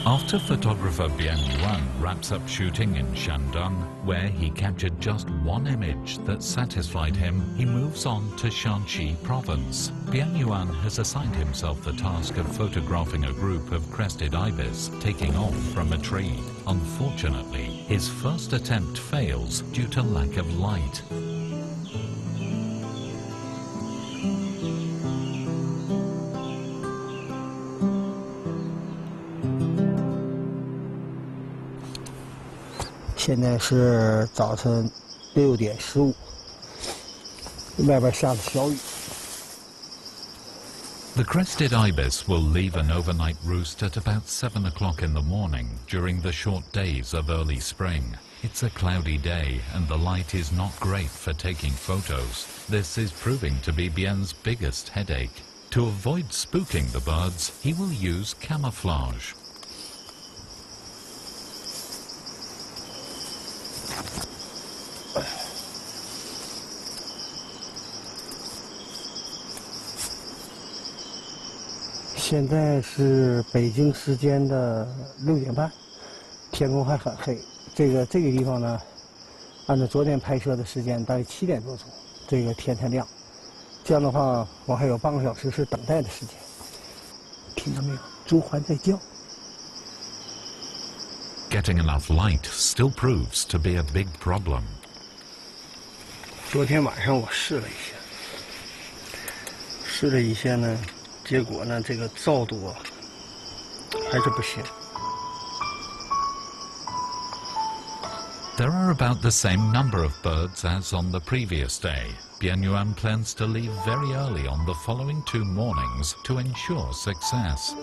After photographer Bian Yuan wraps up shooting in Shandong, where he captured just one image that satisfied him, he moves on to Shanxi province. Bian Yuan has assigned himself the task of photographing a group of crested ibis taking off from a tree. Unfortunately, his first attempt fails due to lack of light.现在是早晨6点15，外边下了小雨。 The crested ibis will leave an overnight roost at about 7 o'clock in the morning during the short days of early spring. It's a cloudy day and the light is not great for taking photos. This is proving to be Bian's biggest headache. To avoid spooking the birds, he will use camouflage.现在是北京时间的6点半，天空还很黑。这个地方呢，按照昨天拍摄的时间，大概7点多钟，这个天才亮。这样的话，我还有半个小时是等待的时间。听到没有？猪獾在叫。 Getting enough light still proves to be a big problem. 昨天晚上我试了一下呢，结果呢，这个照度啊还是不行。 There are about the same number of birds as on the previous day. Bian Yuan plans to leave very early on the following 2 mornings to ensure success.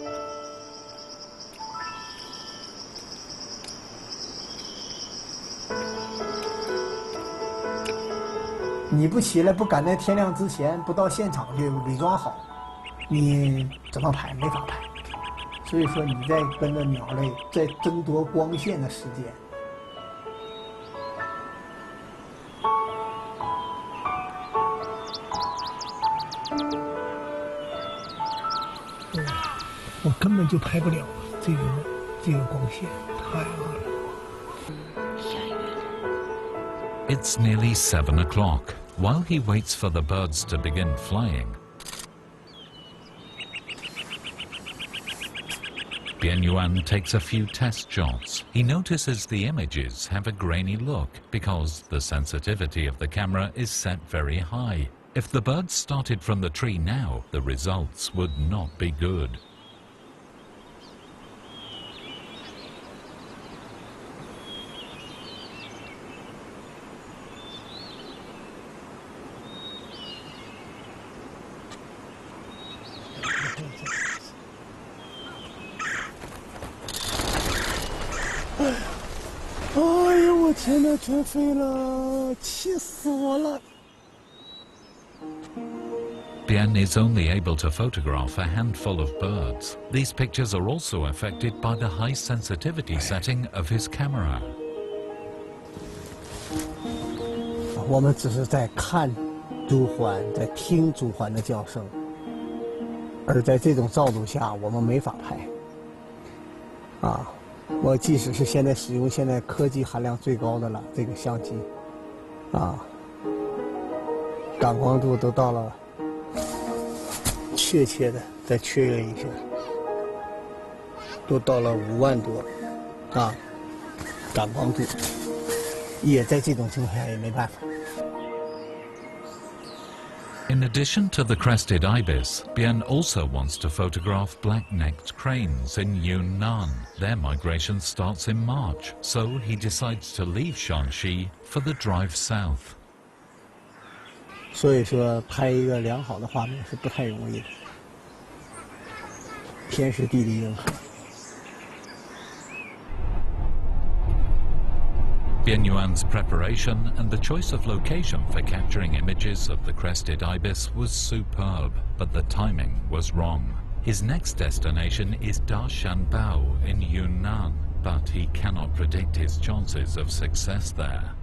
你不起来，不赶在天亮之前，不到现场就伪装好，你怎么拍？没法拍。所以说，你在跟着鸟类在争夺光线的时间。我根本就拍不了这个光线，太恶了。 It's nearly 7 o'clock. While he waits for the birds to begin flying, Bian Yuan takes a few test shots. He notices the images have a grainy look because the sensitivity of the camera is set very high. If the birds started from the tree now, the results would not be good. Bian is only able to photograph a handful of birds. These pictures are also affected by the high sensitivity setting of his camera. 我们只是在看猪獾，在听猪獾的叫声，而在这种照度下，我们没法拍。啊。 我即使是现在使用现在科技含量最高的了，这个相机，啊，感光度都到了，确切的再确认一下，都到了5万多，啊，感光度，也在这种情况下也没办法。 In addition to the crested ibis, Bian also wants to photograph black-necked cranes in Yunnan. Their migration starts in March, so he decides to leave Shanxi for the drive south. 所以说，拍一个良好的画面是不太容易的，天时地利人和。 Bian Yuan's preparation and the choice of location for capturing images of the crested ibis was superb, but the timing was wrong. His next destination is Dashanbao in Yunnan, but he cannot predict his chances of success there.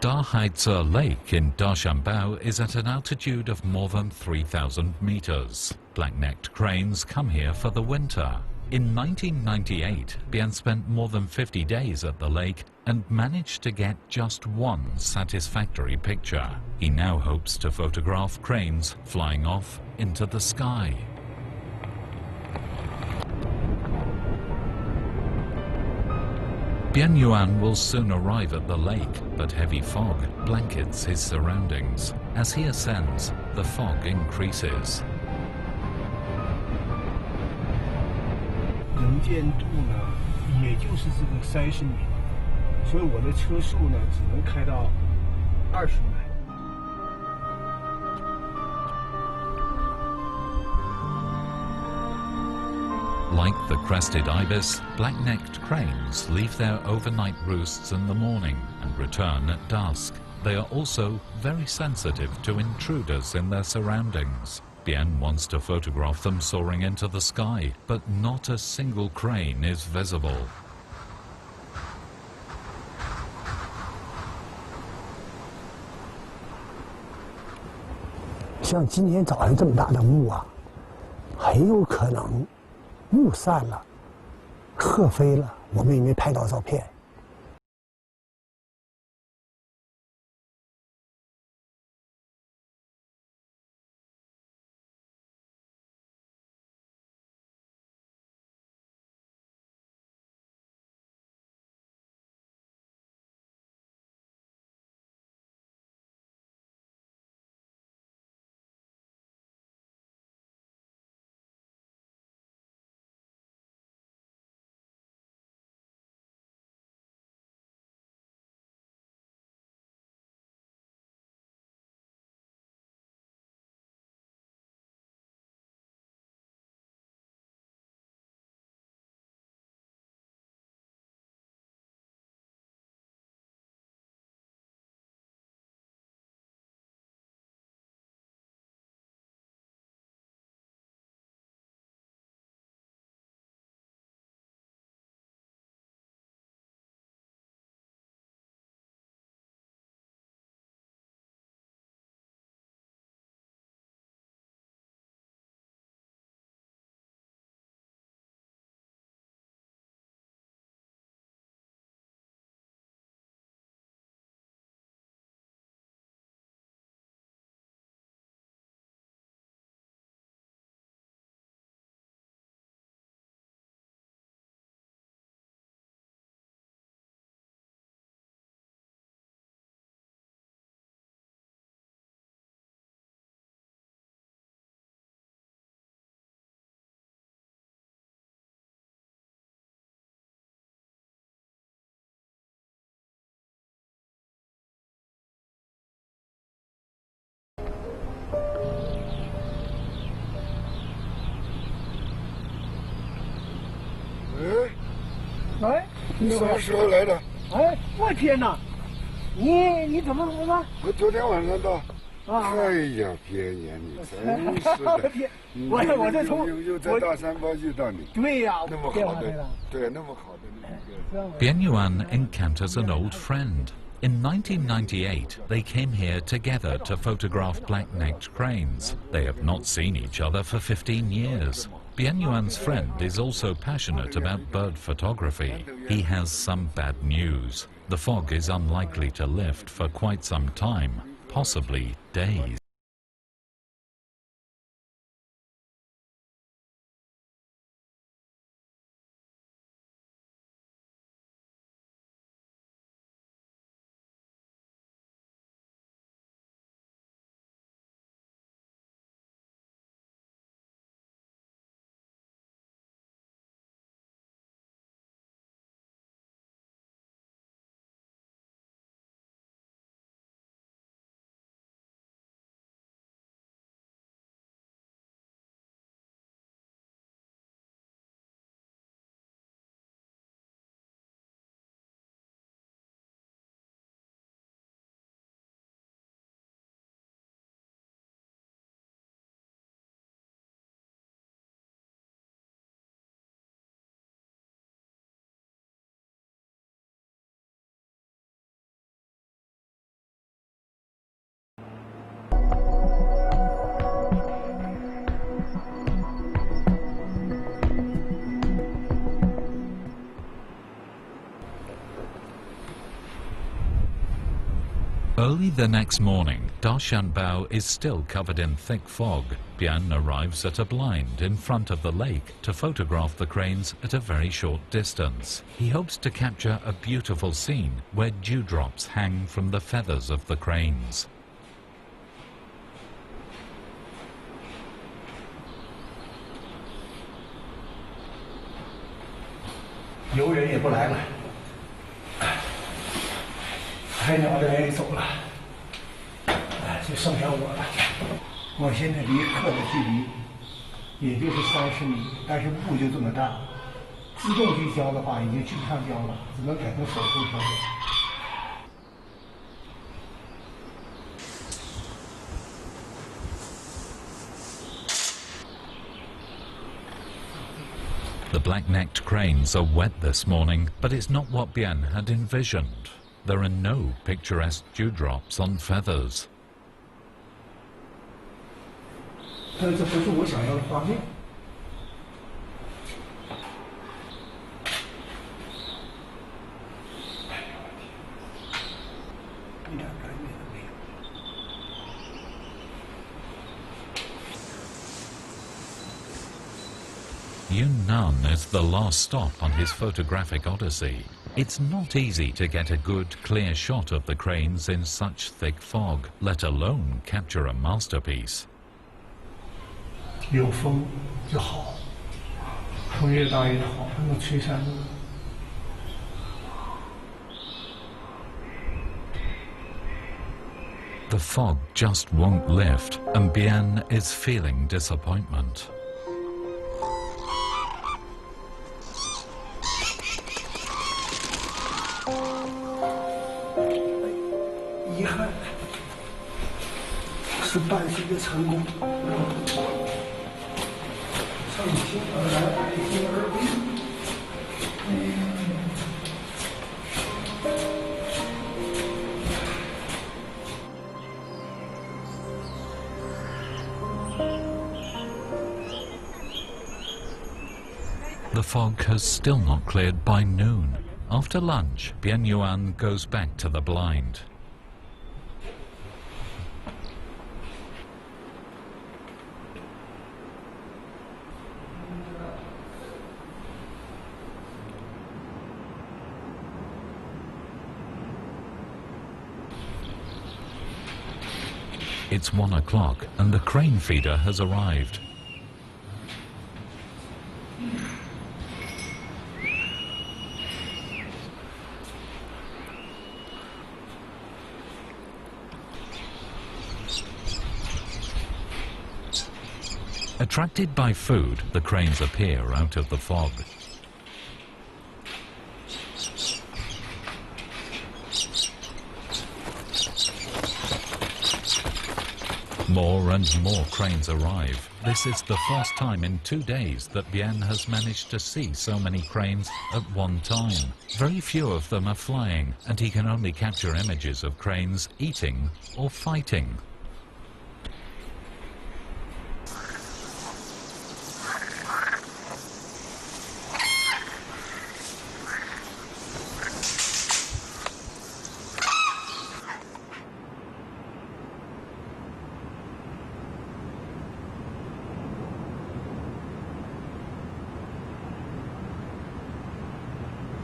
Dahaize Lake in Dashambao is at an altitude of more than 3,000 meters. Black-necked cranes come here for the winter. In 1998, Bian spent more than 50 days at the lake and managed to get just one satisfactory picture. He now hopes to photograph cranes flying off into the sky. Bian Yuan will soon arrive at the lake, but heavy fog blankets his surroundings. As he ascends, the fog increases. 能见度呢，也就是这个30米，所以我的车速呢只能开到20迈。 Like the crested ibis, black-necked cranes leave their overnight roosts in the morning and return at dusk. They are also very sensitive to intruders in their surroundings. Bian wants to photograph them soaring into the sky, but not a single crane is visible. 像今天早上这么大的雾啊，很有可能雾散了，鹤飞了，我们也没拍到照片。哎，你什么时候来的？哎，我天哪！你怎么来了？我昨天晚上到。啊！哎呀，边沿你真是的！天，我这从又在大山包就到你。对呀，那么好的，对，那么好的那个。Bian Yuan encounters an old friend. In 1998, they came here together to photograph black-necked cranes. They have not seen each other for 15 years. Bian Yuan's friend is also passionate about bird photography. He has some bad news. The fog is unlikely to lift for quite some time, possibly days. Early the next morning, Dashanbao is still covered in thick fog. Bian arrives at a blind in front of the lake to photograph the cranes at a very short distance. He hopes to capture a beautiful scene where dewdrops hang from the feathers of the cranes. 游人也不来了，拍鸟的人也走了，就剩下我了。我现在离客的距离也就是30米，但是雾就这么大，自动去浇的话已经去不上浇了，只能改成手工浇水。 The black-necked cranes are wet this morning, but it's not what Bian had envisioned. There are no picturesque dewdrops on feathers. 但这不是我想要的画面。一点感觉都没有。 Yunnan is the last stop on his photographic odyssey. It's not easy to get a good, clear shot of the cranes in such thick fog, let alone capture a masterpiece. 有风就好，风越大越好，能吹散雾。 The fog just won't lift, and Bian is feeling disappointment. 遗憾，是伴随着成功。乘兴而来，爱兴而归。The fog has still not cleared by noon. After lunch, Bian Yuan goes back to the blind. It's 1 o'clock and the crane feeder has arrived. Attracted by food, the cranes appear out of the fog. More and more cranes arrive. This is the first time in 2 days that Bian has managed to see so many cranes at one time. Very few of them are flying, and he can only capture images of cranes eating or fighting.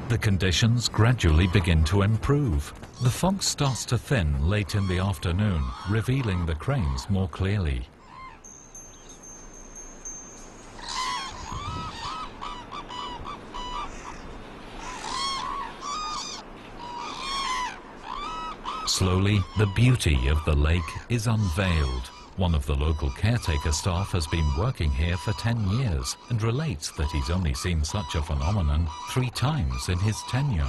The conditions gradually begin to improve. The fog starts to thin late in the afternoon, revealing the cranes more clearly. Slowly, the beauty of the lake is unveiled. One of the local caretaker staff has been working here for 10 years and relates that he's only seen such a phenomenon 3 times in his tenure.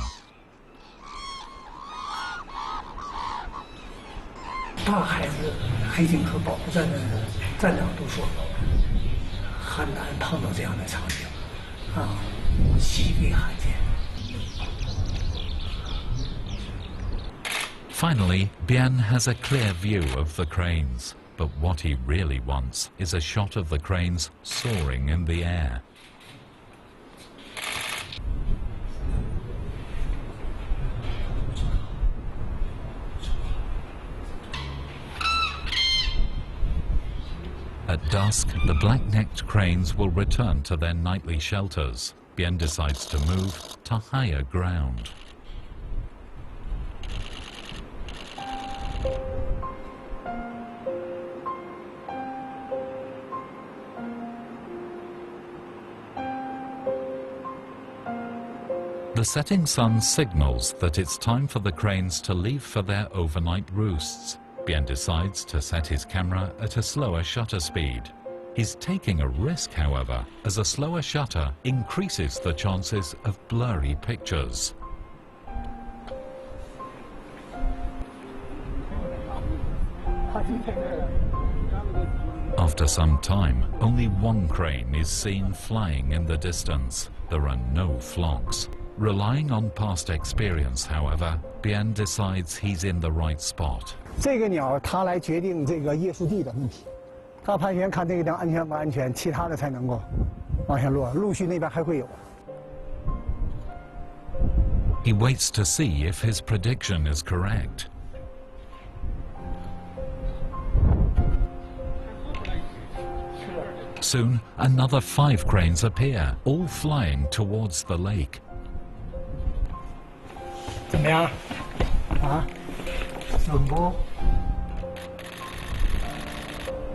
大孩子黑鲸河保护站的站长都说，很难碰到这样的场景，极为罕见。 Finally, Bian has a clear view of the cranes. But what he really wants is a shot of the cranes soaring in the air. At dusk, the black-necked cranes will return to their nightly shelters. Bien decides to move to higher ground. The setting sun signals that it's time for the cranes to leave for their overnight roosts. Bien decides to set his camera at a slower shutter speed. He's taking a risk, however, as a slower shutter increases the chances of blurry pictures. After some time, only one crane is seen flying in the distance. There are no flocks. Relying on past experience, however, Bien decides he's in the right spot. 这个鸟它来决定这个夜宿地的问题，它盘旋看这个地方安全不安全，其他的才能够往下落，陆续那边还会有。He waits to see if his prediction is correct. Soon, another 5 cranes appear, all flying towards the lake. 怎么样？啊？准不？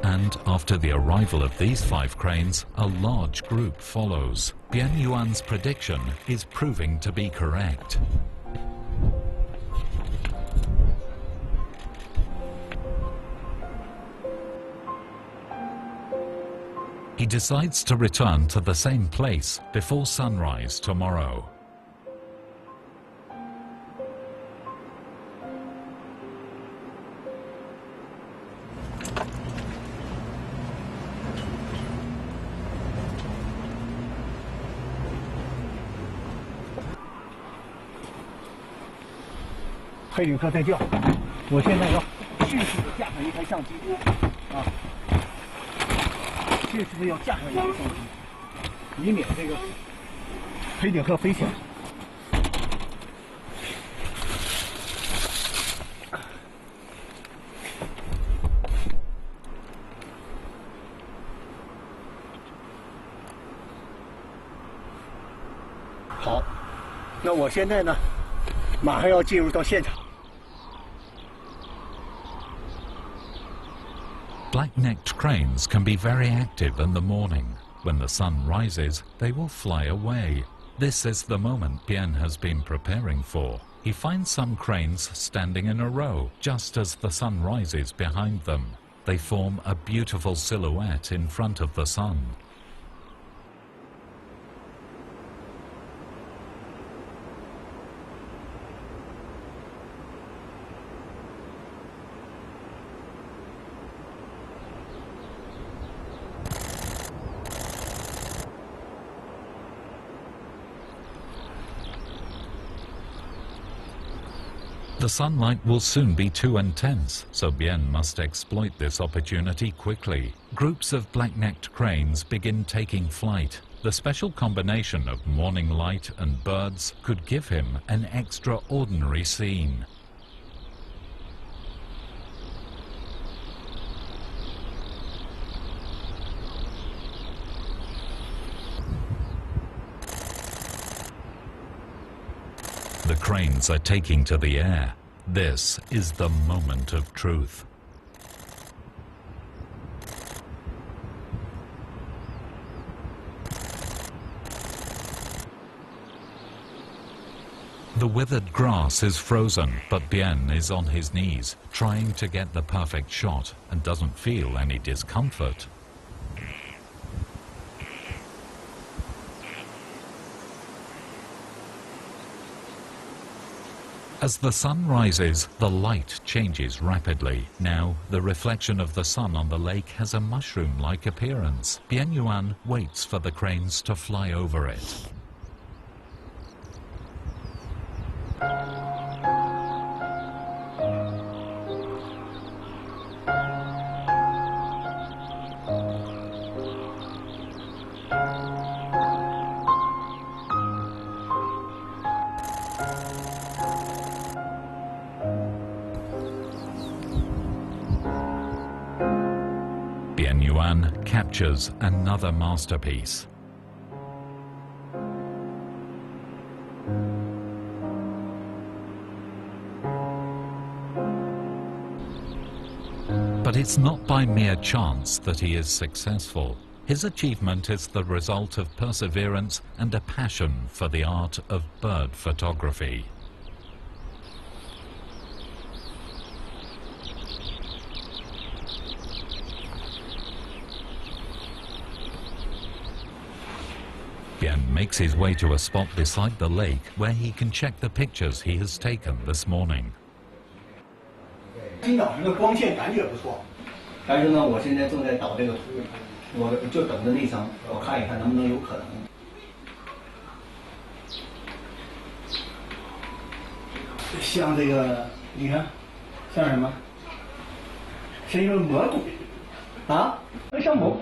And after the arrival of these 5 cranes, a large group follows. Bien Yuan's prediction is proving to be correct. He decides to return to the same place before sunrise tomorrow. "黑旅客在叫，我现在要迅速的架上一台相机，啊，迅速的要架上一台相机，以免这个黑旅客飞起来。好，那我现在呢，马上要进入到现场。 Black-necked cranes can be very active in the morning. When the sun rises, they will fly away. This is the moment Bien has been preparing for. He finds some cranes standing in a row, just as the sun rises behind them. They form a beautiful silhouette in front of the sun. The sunlight will soon be too intense, so Bien must exploit this opportunity quickly. Groups of black-necked cranes begin taking flight. The special combination of morning light and birds could give him an extraordinary scene. The cranes are taking to the air. This is the moment of truth. The withered grass is frozen, but Bien is on his knees, trying to get the perfect shot, and doesn't feel any discomfort. As the sun rises, the light changes rapidly. Now, the reflection of the sun on the lake has a mushroom-like appearance. Bien Yuan waits for the cranes to fly over it. Bien Yuan Yuan captures another masterpiece. But it's not by mere chance that he is successful. His achievement is the result of perseverance and a passion for the art of bird photography. Bian makes his way to a spot beside the lake where he can check the pictures he has taken this morning. 今早上的光线感觉不错，但是呢，我现在正在导这个图，我就等着那张，我看一看能不能有可能。像这个，你看，像什么？像一个蘑菇，啊，像蘑菇。